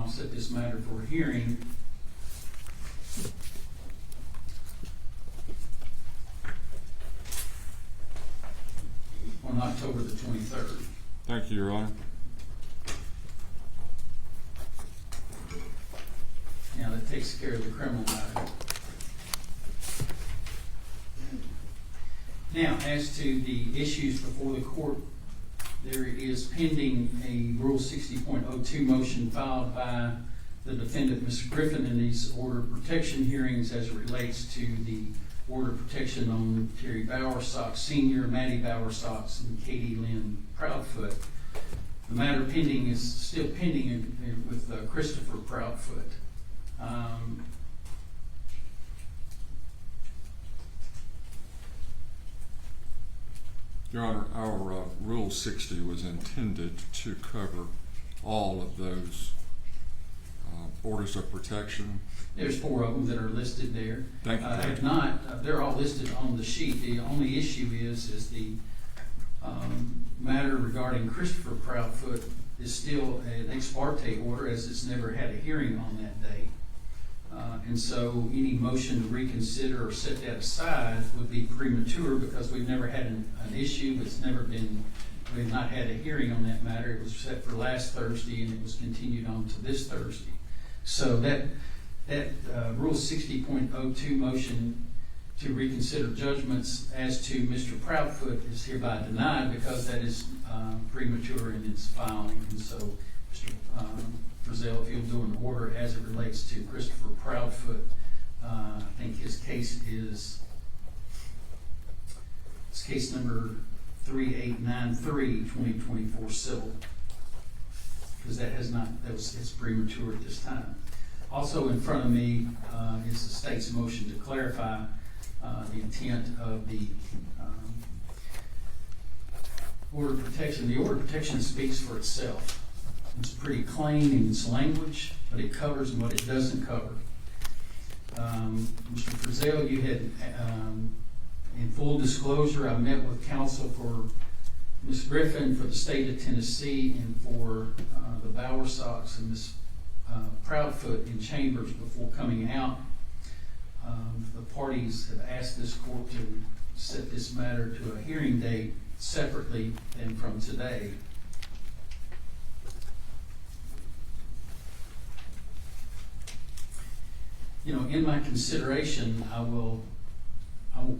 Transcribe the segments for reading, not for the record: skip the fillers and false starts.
I'll set this matter for a hearing on October the 23rd. Thank you, Your Honor. Now, that takes care of the criminal matter. Now, as to the issues before the court, there is pending a Rule 60.02 motion filed by the defendant, Ms. Griffin, in these order of protection hearings as it relates to the order of protection on Terry Bowersox Sr., Maddie Bowersox, and Katie Lynn Proudfoot. The matter pending is still pending with Christopher Proudfoot. Your Honor, our Rule 60 was intended to cover all of those orders of protection. There's 4 of them that are listed there. Thank you. If not, they're all listed on the sheet. The only issue is the matter regarding Christopher Proudfoot is still an ex parte order, as it's never had a hearing on that date. And so any motion to reconsider or set that aside would be premature because we've never had an issue. We've not had a hearing on that matter. It was set for last Thursday and it was continued on to this Thursday. So that Rule 60.02 motion to reconsider judgments as to Mr. Proudfoot is hereby denied because that is premature in its filing. And so Mr. Frizzell, if you'll do an order as it relates to Christopher Proudfoot, I think his case is case number 3893, 2024 civil, because it's premature at this time. Also in front of me is the state's motion to clarify the intent of the order of protection. The order of protection speaks for itself. It's pretty plain in its language, but it covers what it doesn't cover. Mr. Frizzell, you had, in full disclosure, I met with counsel for Ms. Griffin for the state of Tennessee and for the Bowersox and Ms. Proudfoot in chambers before coming out. The parties have asked this court to set this matter to a hearing date separately than from today. You know, in my consideration, I will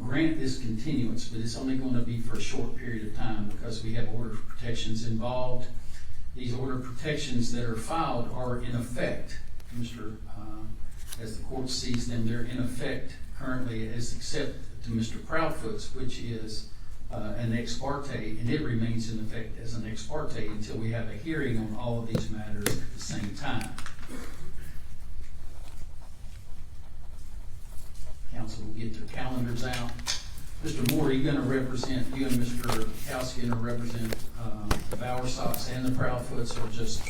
grant this continuance, but it's only going to be for a short period of time because we have order of protections involved. These order of protections that are filed are in effect, as the court sees them, they're in effect currently as except to Mr. Proudfoot's, which is an ex parte, and it remains in effect as an ex parte until we have a hearing on all of these matters at the same time. Council will get their calendars out. Mr. Moore, are you going to represent, you and Mr. Kowski going to represent the Bowersox and the Proudfoots, or just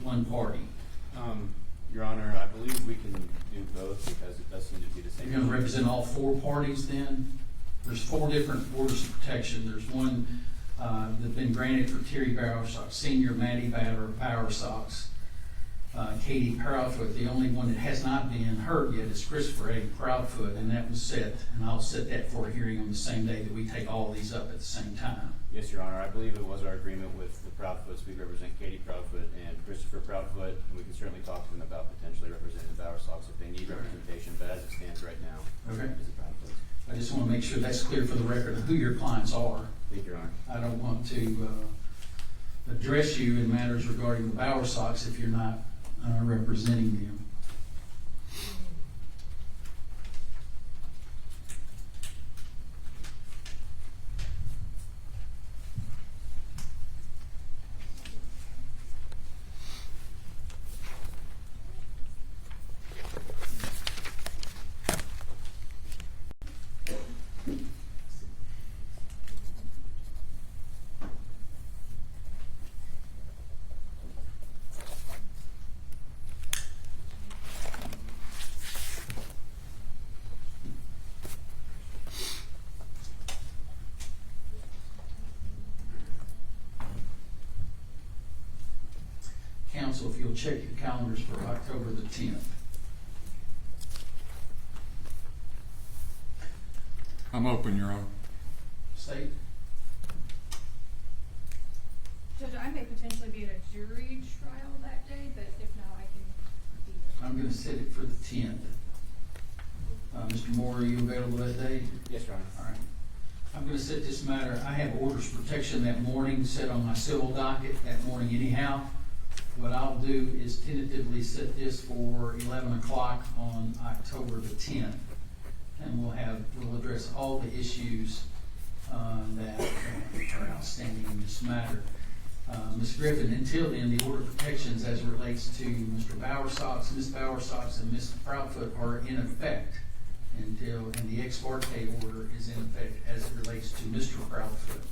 one party? Your Honor, I believe we can do both because it does seem to be the same. You're going to represent all 4 parties then? There's 4 different orders of protection. There's one that's been granted for Terry Bowersox Sr., Maddie Bowersox, Katie Proudfoot. The only one that has not been heard yet is Christopher A. Proudfoot, and that was set, and I'll set that for a hearing on the same day that we take all these up at the same time. Yes, Your Honor. I believe it was our agreement with the Proudfoots. We represent Katie Proudfoot and Christopher Proudfoot, and we can certainly talk to them about potentially representing the Bowersox if they need representation, but as it stands right now, Okay. it's the Proudfoots. I just want to make sure that's clear for the record of who your clients are. Thank you, Your Honor. I don't want to address you in matters regarding the Bowersox if you're not representing them. council if you'll check your calendars for October the 10th. I'm open, Your Honor. State? Judge, I may potentially be at a jury trial that day, but if not, I can be there. I'm gonna set it for the 10th. Mr. Moore, are you available that day? Yes, Your Honor. All right. I'm gonna set this matter, I have orders protection that morning set on my civil docket that morning anyhow. What I'll do is tentatively set this for 11 o'clock on October the 10th. And we'll address all the issues that are outstanding in this matter. Ms. Griffin, until then, the order of protections as it relates to Mr. Bowersox, Ms. Bowersox, and Ms. Proudfoot are in effect and the ex parte order is in effect as it relates to Mr. Proudfoot.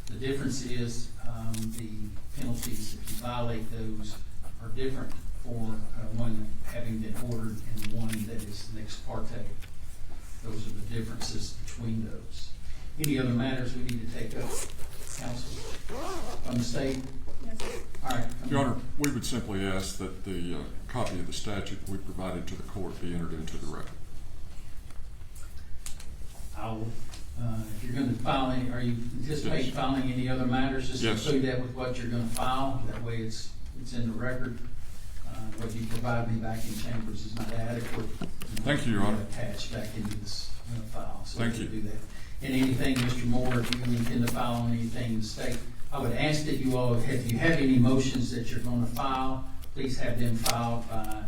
The difference is the penalties, if you violate those, are different for one having been ordered and one that is an ex parte. Those are the differences between those. Any other matters we need to take up, counsel, from the state? Yes, sir. All right. Your Honor, we would simply ask that the copy of the statute we provided to the court be entered into the record. If you're going to file any, are you anticipating Yes. filing any other matters? Just Yes. include that with what you're going to file. That way it's in the record. What you provide me back in chambers is not adequate. Thank you, Your Honor. Attached back into this file. So Thank we'll you. do that. And anything, Mr. Moore, if you intend to file on anything in the state, I would ask that you all, if you have any motions that you're going to file, please have them filed by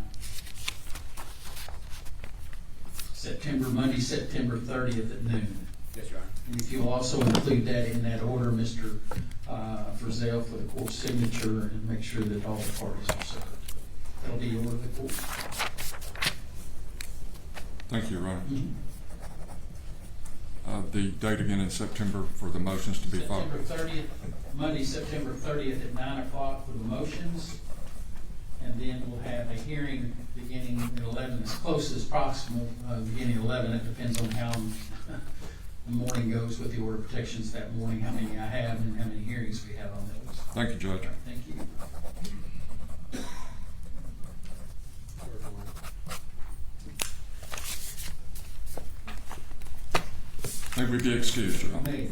Monday, September 30th at noon. Yes, Your Honor. And if you'll also include that in that order, Mr. Frizzell, for the court's signature, and make sure that all the parties are served. That'll be the order of the court. Thank you, Your Honor. Mm-hmm. The date again in September for the motions to be filed. September 30th, Monday, September 30th at 9 o'clock for the motions. And then we'll have a hearing beginning at 11, as close as possible, beginning at 11. It depends on how the morning goes with the order of protections that morning, how many I have and how many hearings we have on those. Thank you, Judge. All right, thank you. May we be excused, Your Honor. May.